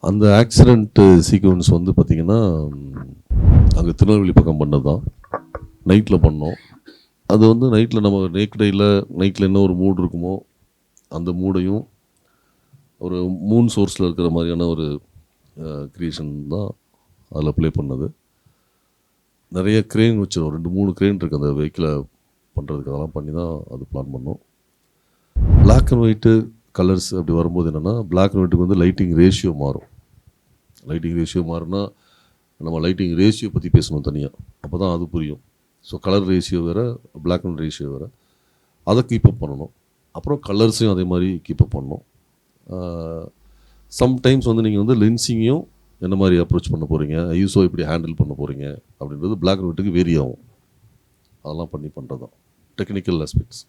அந்த accident sequence வந்து பார்த்திங்கன்னா, அங்கே திருநெல்வேலி பக்கம் பண்ணது தான். நைட்டில் பண்ணோம். அது வந்து நைட்டில் நம்ம நைட்டில் என்ன ஒரு மூட் இருக்குமோ, அந்த மூடையும் ஒரு மூன் சோர்ஸில் இருக்கிற மாதிரியான ஒரு க்ரியேஷன் தான் அதில் ப்ளே பண்ணது. நிறைய க்ரெயின் வச்சிடும், 2-3 க்ரெயின் இருக்குது அந்த வெஹிக்கிளை பண்ணுறதுக்கு. அதெல்லாம் பண்ணி தான் அது பிளான் பண்ணோம். பிளாக் அண்ட் ஒயிட்டு கலர்ஸ் அப்படி வரும்போது என்னென்னா, பிளாக் அண்ட் ஒயிட்டுக்கு வந்து லைட்டிங் ரேஷியோ மாறும். லைட்டிங் ரேஷியோ மாறுனா நம்ம லைட்டிங் ரேஷியோ பற்றி பேசணும் தனியாக, அப்போ தான் அது புரியும். ஸோ கலர் ரேஷியோ வேறு, பிளாக் அண்ட் ரேஷியோ வேறு, அதை கீப்பப் பண்ணணும். அப்புறம் கலர்ஸையும் அதே மாதிரி கீப்பப் பண்ணணும். சம்டைம்ஸ் வந்து நீங்கள் வந்து லென்சிங்கையும் என்ன மாதிரி அப்ரோச் பண்ண போகிறீங்க, ஐஎஸ்ஓ எப்படி ஹேண்டில் பண்ண போகிறீங்க அப்படின்றது பிளாக் அண்ட் ஒயிட்டுக்கு வேரி ஆகும். அதெல்லாம் பண்ணி பண்ணுறது தான் டெக்னிக்கல் ஆஸ்பெக்ட்ஸ்.